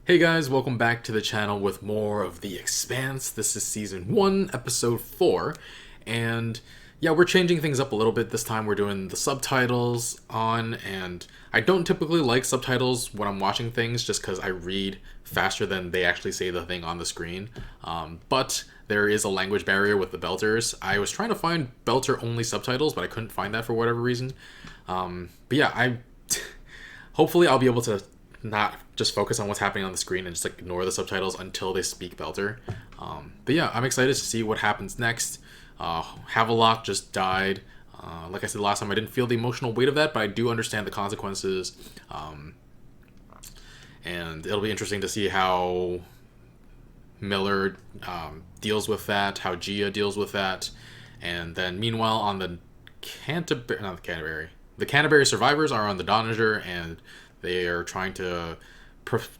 Hey guys, welcome back to the channel with more of The Expanse. This is Season 1, Episode 4, and yeah, we're changing things up a little bit. This time we're doing the subtitles on, and I don't typically like subtitles when I'm watching things just because I read faster than they actually say the thing on the screen. But there is a language barrier with the Belters. I was trying to find Belter-only subtitles, but I couldn't find that for whatever reason. But yeah, hopefully I'll be able to not just focus on what's happening on the screen and just like ignore the subtitles until they speak Belter. But yeah, I'm excited to see what happens next. Havelock just died. Like I said last time, I didn't feel the emotional weight of that, but I do understand the consequences. And it'll be interesting to see how Miller deals with that, how Gia deals with that. And then meanwhile on the the Canterbury survivors are on the Donnager, and they are trying to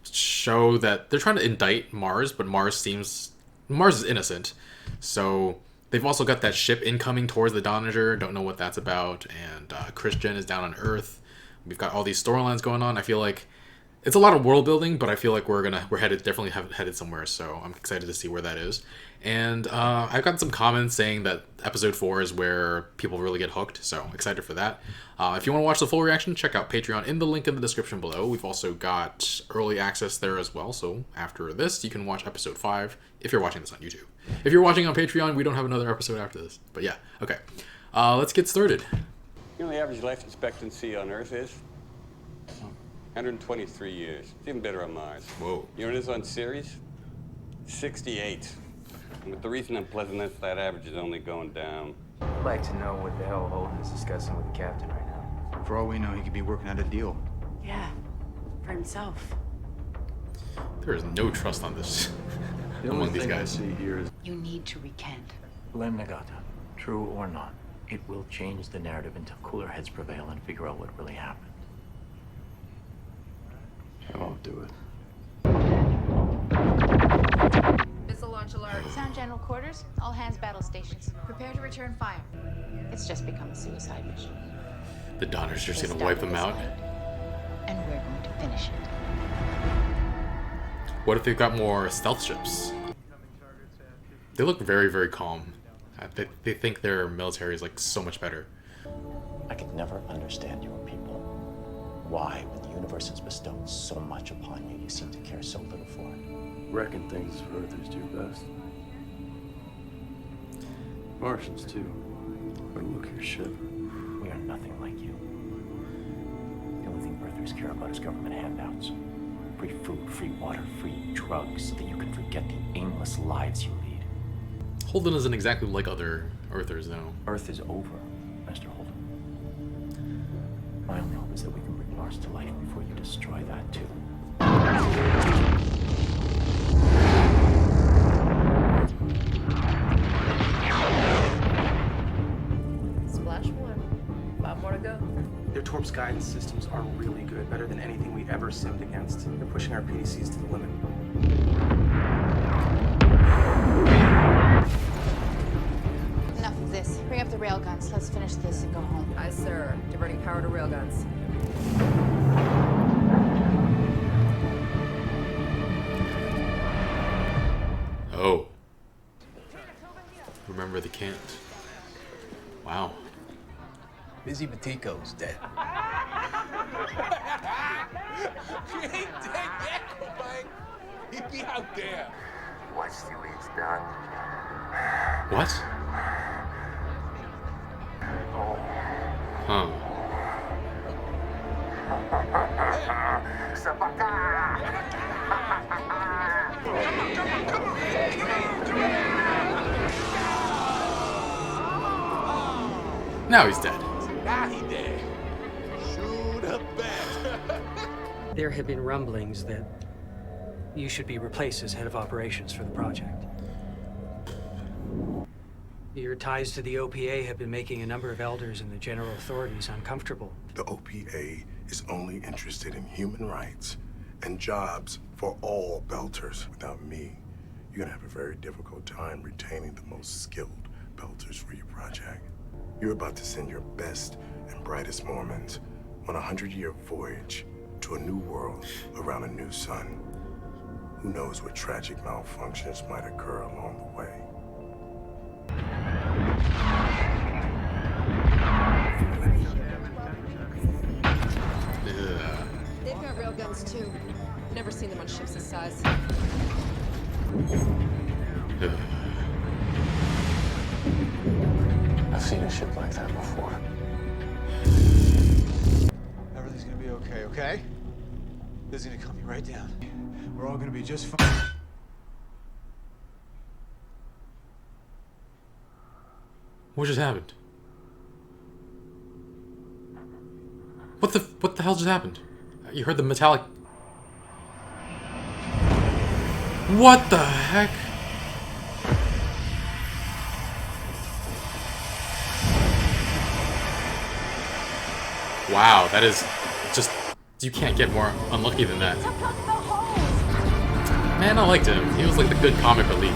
show that they're trying to indict Mars, but Mars is innocent. So they've also got that ship incoming towards the Donnager. Don't know what that's about. And Christian is down on Earth. We've got all these storylines going on. I feel like it's a lot of world building, but I feel like we're headed somewhere. So I'm excited to see where that is. And I've gotten some comments saying that episode 4 is where people really get hooked. So excited for that. If you want to watch the full reaction, check out Patreon in the link in the description below. We've also got early access there as well. So after this, you can watch episode 5 if you're watching this on YouTube. If you're watching on Patreon, we don't have another episode after this. But yeah, okay. Let's get started. You know the average life expectancy on Earth is? 123 years. It's even better on Mars. Whoa. You know what it is on Ceres? 68. And with the recent unpleasantness, that average is only going down. I'd like to know what the hell Holden is discussing with the captain right now. For all we know, he could be working out a deal. Yeah, for himself. There is no trust on this among these guys. I see here is You need to recant. Blame Nagata. True or not, it will change the narrative until cooler heads prevail and figure out what really happened. I won't do it. Missile launch alert. Sound general quarters. All hands battle stations. Prepare to return fire. It's just become a suicide mission. The Donner's just The gonna start wipe them was out. laid, and we're going to finish it. What if they've got more stealth ships? They look very, very calm. They think their military is like so much better. I could never understand your people. Why, when the universe has bestowed so much upon you, you seem to care so little for it? Reckon things as Earthers do best. Martians, too. But look at your ship. We are nothing like you. The only thing Earthers care about is government handouts. Free food, free water, free drugs, so that you can forget the aimless lives you lead. Holden isn't exactly like other Earthers, though. Earth is over, Mr. Holden. My only hope is that we can bring Mars to life before you destroy that, too. Splash one. 5 more to go. Their Torp's guidance systems are really good, better than anything we ever simmed against. They're pushing our PDCs to the limit. Enough of this. Bring up the railguns. Let's finish this and go home. Aye, sir. Diverting power to railguns. Oh. Remember the can't. Wow. Busy Batico's dead. She ain't dead yet, Mike. He'd be out there. What's the way it's done? What? Huh. Now he's dead. Now he dead. Shoot up back. There have been rumblings that you should be replaced as head of operations for the project. Your ties to the OPA have been making a number of elders and the general authorities uncomfortable. The OPA is only interested in human rights and jobs for all Belters. Without me, you're gonna have a very difficult time retaining the most skilled Belters for your project. You're about to send your best and brightest Mormons on a 100-year voyage to a new world around a new sun. Who knows what tragic malfunctions might occur along the way. They've got railguns too. Never seen them on ships this size. I've seen a ship like that before. Everything's gonna be okay, okay? This is gonna calm you right down. We're all gonna be just fine. What just happened? What the hell just happened? You heard the metallic... What the heck? Wow, that is just... You can't get more unlucky than that. Man, I liked him. He was like the good comic relief.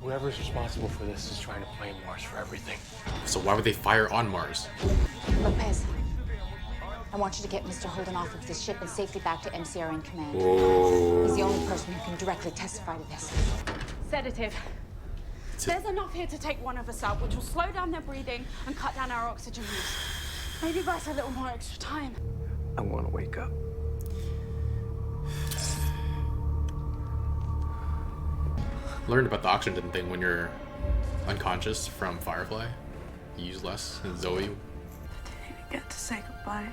Whoever's responsible for this is trying to blame Mars for everything. So why would they fire on Mars? Lopez, I want you to get Mr. Holden off of this ship and safely back to MCRN command. Whoa. He's the only person who can directly testify to this. Sedative. There's enough here to take one of us out, which will slow down their breathing and cut down our oxygen use. Maybe buy us a little more extra time. I want to wake up. Learned about the oxygen thing when you're unconscious from Firefly. You use less. And Zoe. Did you get to say goodbye?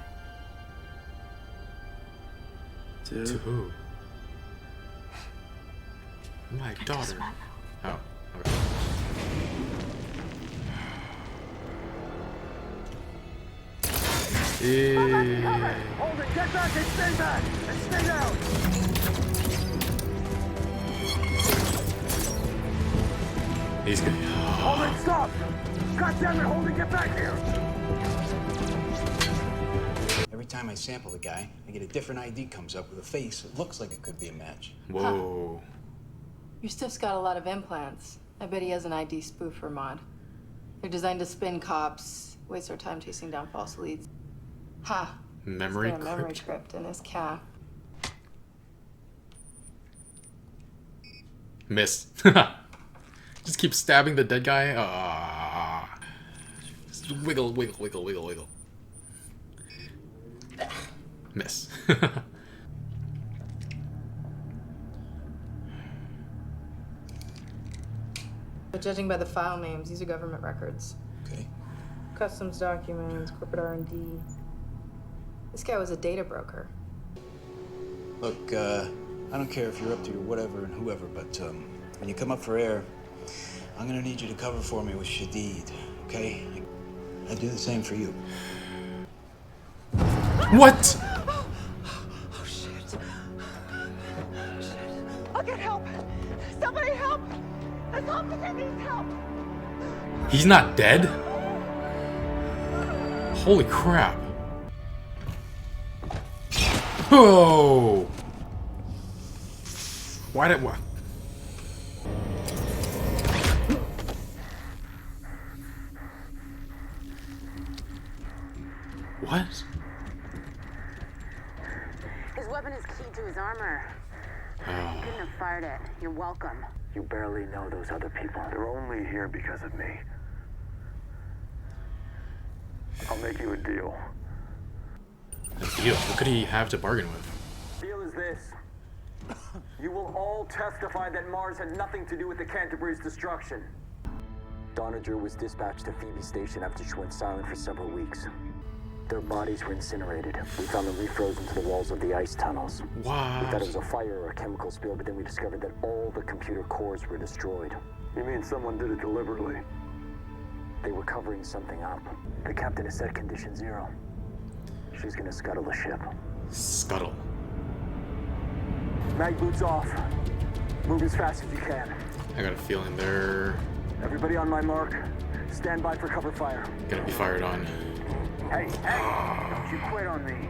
To who? My daughter. Oh, okay. Hold it, get back and stay back! And stay down! He's good. Hold it, stop! God damn it, hold it, get back here! Every time I sample the guy, I get a different ID comes up with a face that looks like it could be a match. Whoa. Your stuff's got a lot of implants. I bet he has an ID spoofer mod. They're designed to spin cops, waste our time chasing down false leads. Ha! Memory He's got a memory crypt. crypt in his calf. Miss. Just keep stabbing the dead guy. Just wiggle, wiggle, wiggle, wiggle, wiggle. Miss. But judging by the file names, these are government records. Okay. Customs documents, corporate R&D. This guy was a data broker. Look, I don't care if you're up to your whatever and whoever, but when you come up for air, I'm gonna need you to cover for me with Shadid, okay? I'd do the same for you. What? Oh, shit. I'll get help! Somebody help! This officer needs help! He's not dead? Holy crap. Oh! Why did what? What? His weapon is keyed to his armor. You couldn't have fired it. You're welcome. You barely know those other people. They're only here because of me. I'll make you a deal. A deal? What could he have to bargain with? Deal is this. You will all testify that Mars had nothing to do with the Canterbury's destruction. Donnager was dispatched to Phoebe Station after she went silent for several weeks. Their bodies were incinerated. We found them refrozen to the walls of the ice tunnels. What? We thought it was a fire or a chemical spill, but then we discovered that all the computer cores were destroyed. You mean someone did it deliberately? They were covering something up. The captain has set condition 0. She's gonna scuttle the ship. Scuttle. Mag boots off. Move as fast as you can. I got a feeling they're Everybody on my mark. Stand by for cover fire. gonna be fired on. Hey, don't you quit on me.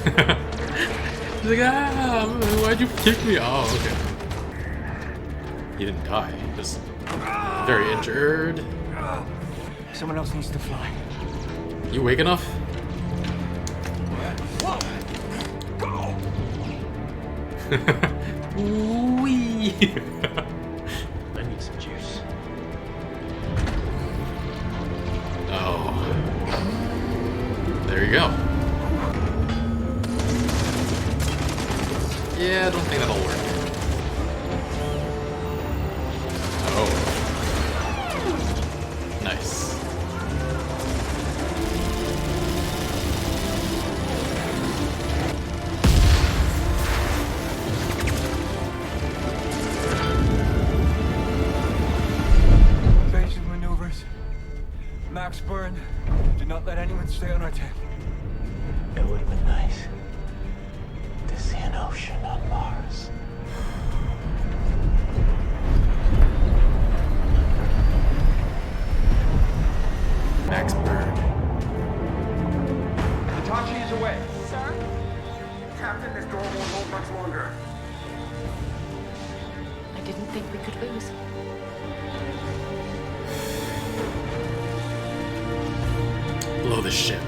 He's like, ah, why'd you kick me? Oh, okay. He didn't die. Just very injured. Someone else needs to fly. You awake enough? Whoa! Go! Wee. I need some juice. Oh. There you go. Yeah, I don't think that'll work. Oh. Nice. Evasive maneuvers. Max burn. Do not let anyone stay on our deck. It would have been nice to see an ocean on Mars. Max burn. Hitachi is away. Sir? Captain, this door won't hold much longer. I didn't think we could lose. Blow the ship.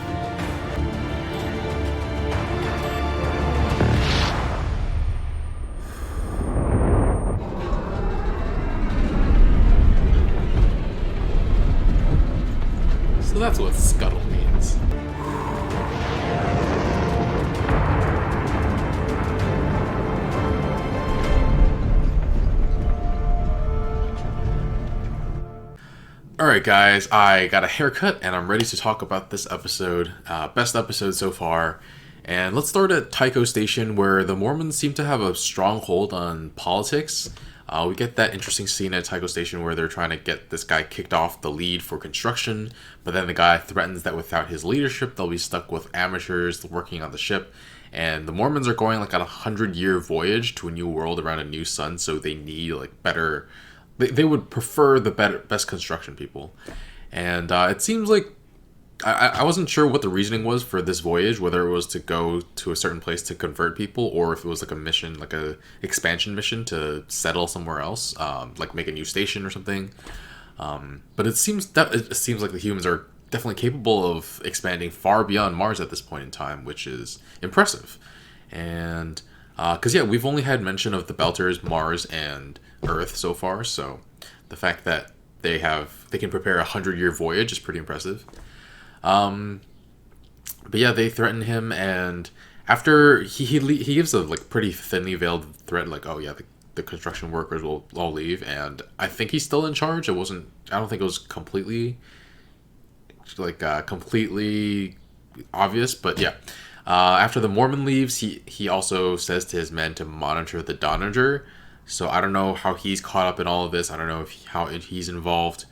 So that's what scuttle means. Alright guys, I got a haircut and I'm ready to talk about this episode. Best episode so far. And let's start at Tycho Station, where the Mormons seem to have a strong hold on politics. We get that interesting scene at Tycho Station where they're trying to get this guy kicked off the lead for construction, but then the guy threatens that without his leadership they'll be stuck with amateurs working on the ship. And the Mormons are going like on a 100-year voyage to a new world around a new sun, so they need like better... They would prefer the best construction people. And it seems like I wasn't sure what the reasoning was for this voyage, whether it was to go to a certain place to convert people, or if it was like a mission, like a expansion mission to settle somewhere else, like make a new station or something. But it seems like the humans are definitely capable of expanding far beyond Mars at this point in time, which is impressive. And because yeah, we've only had mention of the Belters, Mars, and Earth so far, so the fact that they can prepare a 100-year voyage is pretty impressive. But yeah, they threaten him, and after he gives a like pretty thinly veiled threat, like, oh yeah, the construction workers will all leave, and I think he's still in charge. I don't think it was completely completely obvious, but yeah. After the Mormon leaves, he also says to his men to monitor the Donnager. So I don't know how he's caught up in all of this. I don't know how he's involved.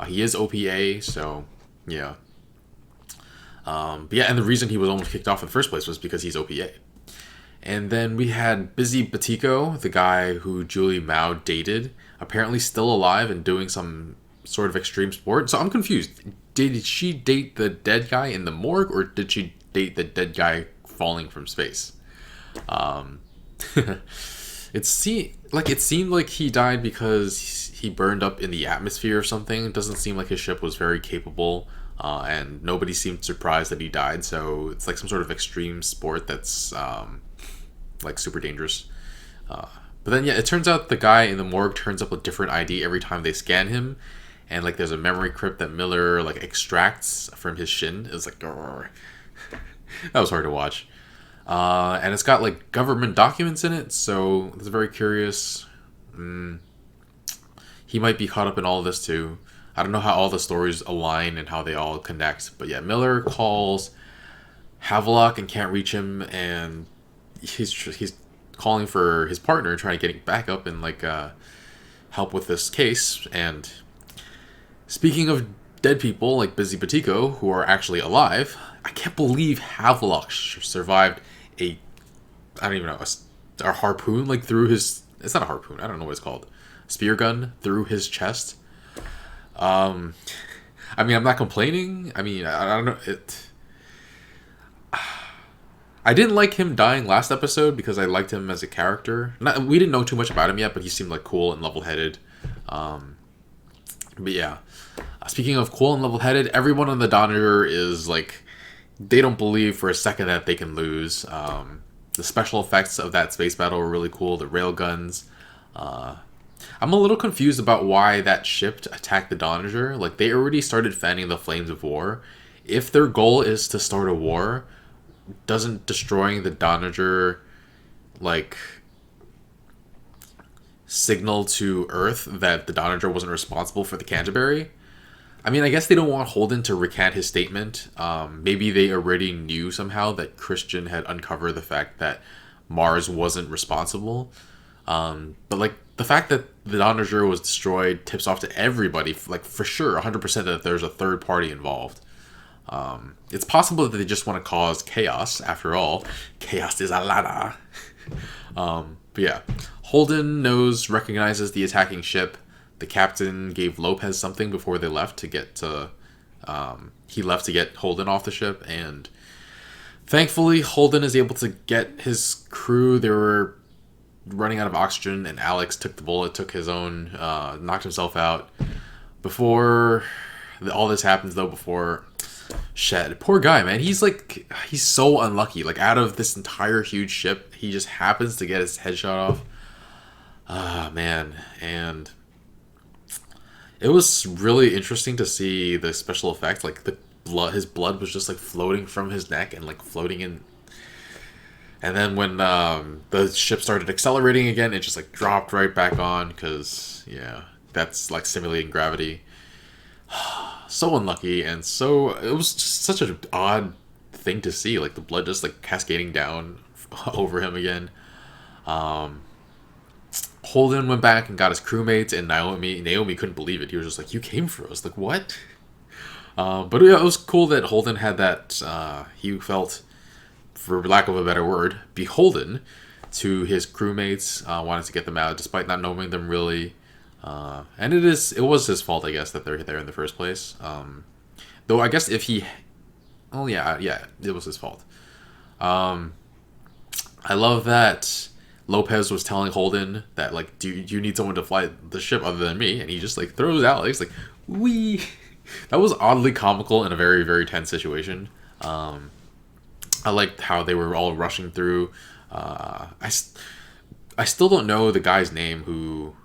He is OPA, so yeah. But yeah, and the reason he was almost kicked off in the first place was because he's OPA. And then we had Busy Batico, the guy who Julie Mao dated, apparently still alive and doing some sort of extreme sport. So I'm confused. Did she date the dead guy in the morgue, or did she date the dead guy falling from space? It seemed like he died because he burned up in the atmosphere or something. It doesn't seem like his ship was very capable, and nobody seemed surprised that he died. So it's like some sort of extreme sport that's like super dangerous. But then yeah, it turns out the guy in the morgue turns up with different ID every time they scan him, and like there's a memory crypt that Miller like extracts from his shin. It's like that was hard to watch. And it's got like government documents in it, so it's very curious. He might be caught up in all of this too. I don't know how all the stories align and how they all connect, but yeah, Miller calls Havelock and can't reach him, and he's calling for his partner, trying to get back up and like help with this case. And speaking of dead people like Busy Batico who are actually alive, I can't believe Havelock survived a harpoon like through his... It's not a harpoon, I don't know what it's called. Spear gun through his chest. I mean, I'm not complaining. I mean, I don't know. I didn't like him dying last episode because I liked him as a character. We didn't know too much about him yet, but he seemed like cool and level-headed. But yeah, speaking of cool and level-headed, everyone on the Donnager is like, they don't believe for a second that they can lose. The special effects of that space battle were really cool. The railguns. I'm a little confused about why that ship attacked the Donnager. Like, they already started fanning the flames of war. If their goal is to start a war, doesn't destroying the Donnager, like, signal to Earth that the Donnager wasn't responsible for the Canterbury? I mean, I guess they don't want Holden to recant his statement. Maybe they already knew somehow that Christian had uncovered the fact that Mars wasn't responsible. But, like, the fact that the Donnager was destroyed tips off to everybody, like, for sure, 100% that there's a third party involved. It's possible that they just want to cause chaos, after all. Chaos is a ladder. But yeah, Holden recognizes the attacking ship. The captain gave Lopez something before they left to get to... he left to get Holden off the ship, and thankfully Holden is able to get his crew. They were running out of oxygen, and Alex took the bullet, took his own, knocked himself out. Before all this happens, though, before... Shed. Poor guy, man. He's so unlucky. Like, out of this entire huge ship, he just happens to get his head shot off. Ah, man. And it was really interesting to see the special effects. Like, his blood was just, like, floating from his neck and, like, floating in. And then when the ship started accelerating again, it just, like, dropped right back on because, yeah, that's, like, simulating gravity. So unlucky, and so it was just such an odd thing to see, like the blood just like cascading down over him again. Holden went back and got his crewmates, and Naomi couldn't believe it. He was just like, "You came for us, like what?" But yeah, it was cool that Holden had that. He felt, for lack of a better word, beholden to his crewmates. Wanted to get them out despite not knowing them really. And it was his fault, I guess, that they're there in the first place. Though I guess if he, oh yeah, it was his fault. I love that Lopez was telling Holden that, like, do you need someone to fly the ship other than me? And he just like throws Alex like, wee. That was oddly comical in a very, very tense situation. I liked how they were all rushing through. I still don't know the guy's name who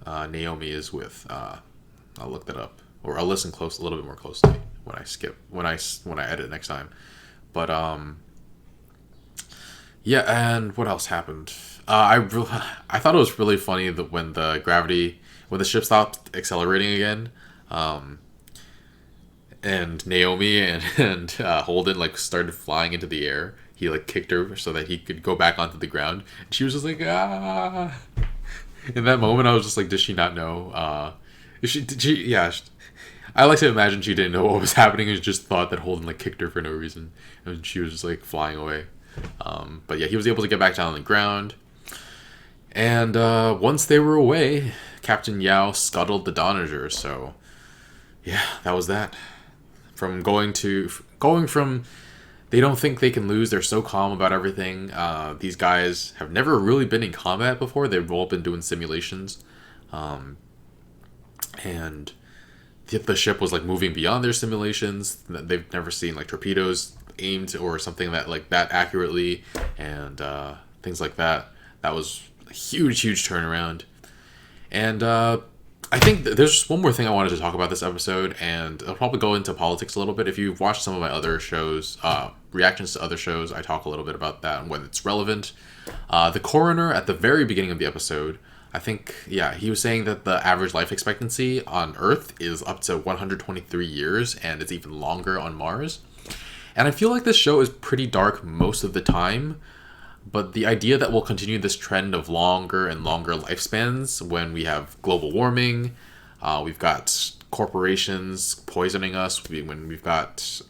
Naomi is with. I'll look that up, or I'll listen a little bit more closely when I edit next time. But yeah, and what else happened? I thought it was really funny that when the ship stopped accelerating again, and Naomi and Holden like started flying into the air. He like kicked her so that he could go back onto the ground, and she was just like, ah. In that moment, I was just like, "Does she not know?" Yeah. I like to imagine she didn't know what was happening and just thought that Holden like kicked her for no reason, and she was just like flying away. But yeah, he was able to get back down on the ground, and once they were away, Captain Yao scuttled the Donnager. So yeah, that was that. From going from. They don't think they can lose. They're so calm about everything. These guys have never really been in combat before. They've all been doing simulations. And the ship was like moving beyond their simulations. They've never seen like torpedoes aimed or something that accurately, and things like that. That was a huge turnaround. And I think there's just one more thing I wanted to talk about this episode, and I'll probably go into politics a little bit. If you've watched some of my other shows, reactions to other shows, I talk a little bit about that and when it's relevant. The coroner at the very beginning of the episode, I think, yeah, he was saying that the average life expectancy on Earth is up to 123 years, and it's even longer on Mars. And I feel like this show is pretty dark most of the time, but the idea that we'll continue this trend of longer and longer lifespans when we have global warming, we've got corporations poisoning us, when we've got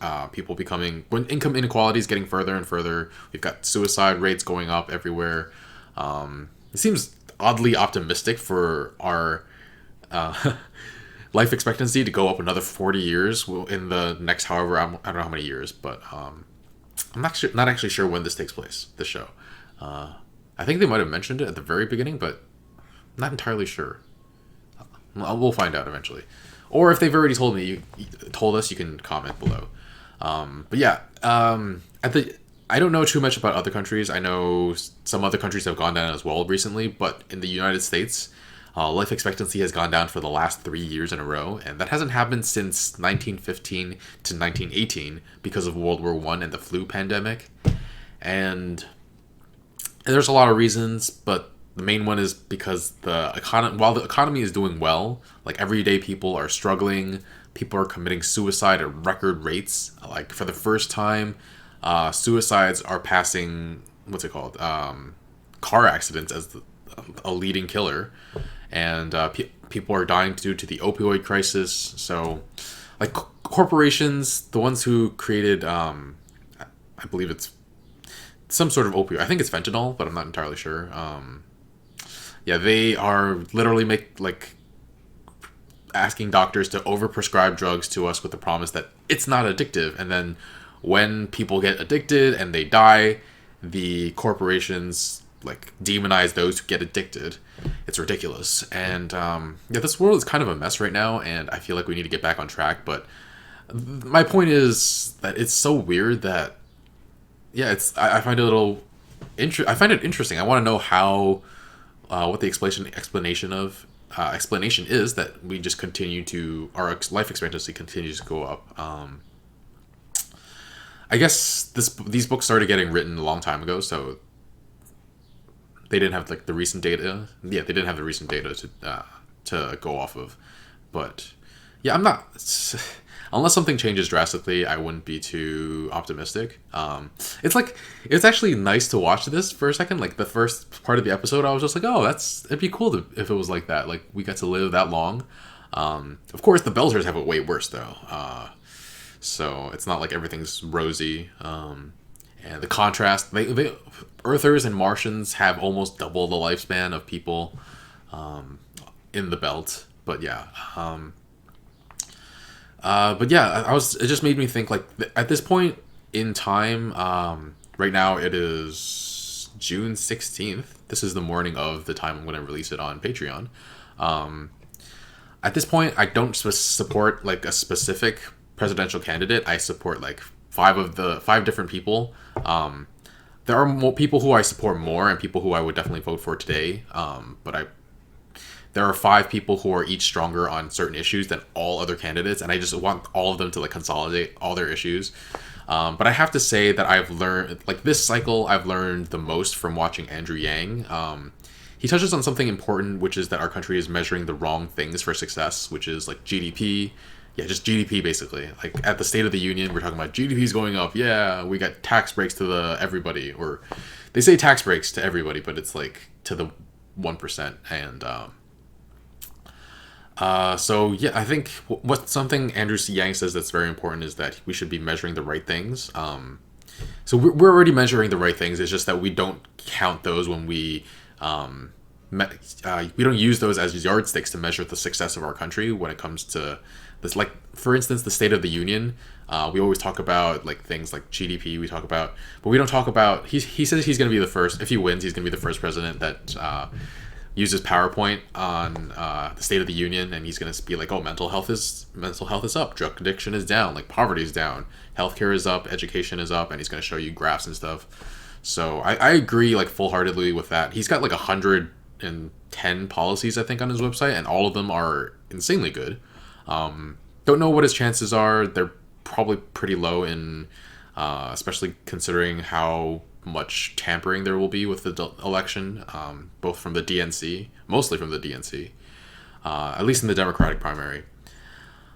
when income inequality is getting further and further, we've got suicide rates going up everywhere. It seems oddly optimistic for our life expectancy to go up another 40 years in the next, however, I don't know how many years, but I'm not actually sure when this takes place, this show. I think they might have mentioned it at the very beginning, but I'm not entirely sure. We'll find out eventually. Or if they've already told us, you can comment below. But yeah, I don't know too much about other countries. I know some other countries have gone down as well recently, but in the United States, life expectancy has gone down for the last 3 years in a row, and that hasn't happened since 1915 to 1918 because of World War I and the flu pandemic. And there's a lot of reasons, but the main one is because while the economy is doing well, like everyday people are struggling, people are committing suicide at record rates. Like for the first time, suicides are passing car accidents as a leading killer, and people are dying due to the opioid crisis. So, like corporations, the ones who created, I believe it's some sort of opioid. I think it's fentanyl, but I'm not entirely sure. Yeah, they are literally asking doctors to overprescribe drugs to us with the promise that it's not addictive, and then when people get addicted and they die, the corporations demonize those who get addicted. It's ridiculous. And this world is kind of a mess right now, and I feel like we need to get back on track. But my point is that it's so weird that I find it interesting. I want to know how what the explanation is that we just continue to our life expectancy continues to go up. I guess these books started getting written a long time ago, so they didn't have the recent data. Yeah, they didn't have the recent data to go off of. But yeah, I'm not. Unless something changes drastically, I wouldn't be too optimistic. It's actually nice to watch this for a second. Like the first part of the episode, I was just like, oh, it'd be cool if it was like that. Like we got to live that long. Of course, the Belters have it way worse though. So it's not like everything's rosy. And the contrast, they Earthers and Martians have almost double the lifespan of people in the belt. But yeah. It just made me think at this point in time, right now it is June 16th. This is the morning of the time I'm going to release it on Patreon. At this point, I don't support a specific presidential candidate. I support five different people. There are more people who I support more and people who I would definitely vote for today. There are 5 people who are each stronger on certain issues than all other candidates, and I just want all of them to consolidate all their issues. But I have to say that I've learned, this cycle, I've learned the most from watching Andrew Yang. He touches on something important, which is that our country is measuring the wrong things for success, which is GDP. Yeah, just GDP basically. At the State of the Union, we're talking about GDP's going up. Yeah, we got tax breaks to everybody, or they say tax breaks to everybody, but it's to the 1%. And I think something Andrew C. Yang says that's very important is that we should be measuring the right things. So we're already measuring the right things. It's just that we don't count those when we don't use those as yardsticks to measure the success of our country when it comes to this. For instance, the State of the Union. We always talk about things like GDP. We talk about, but we don't talk about. He says he's going to be the first. If he wins, he's going to be the first president that uses PowerPoint on the State of the Union, and he's going to be oh, mental health is up, drug addiction is down, poverty is down, healthcare is up, education is up, and he's going to show you graphs and stuff. So I agree full-heartedly with that. He's got 110 policies I think on his website, and all of them are insanely good. Don't know what his chances are. They're probably pretty low in especially considering how much tampering there will be with the election, both from the DNC, mostly from the DNC, at least in the Democratic primary.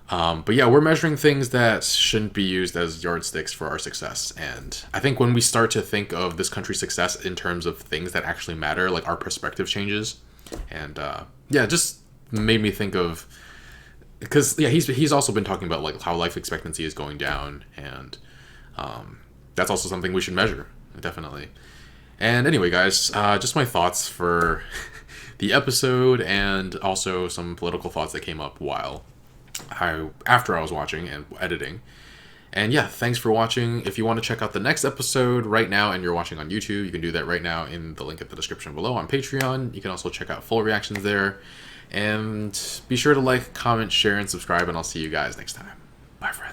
But yeah, we're measuring things that shouldn't be used as yardsticks for our success. And I think when we start to think of this country's success in terms of things that actually matter, our perspective changes. And just made me think of, because he's also been talking about how life expectancy is going down, and that's also something we should measure. Definitely. And anyway, guys, just my thoughts for the episode, and also some political thoughts that came up after I was watching and editing. And yeah, thanks for watching. If you want to check out the next episode right now and you're watching on YouTube, you can do that right now in the link at the description below on Patreon. You can also check out full reactions there. And be sure to like, comment, share, and subscribe, and I'll see you guys next time. Bye, friends.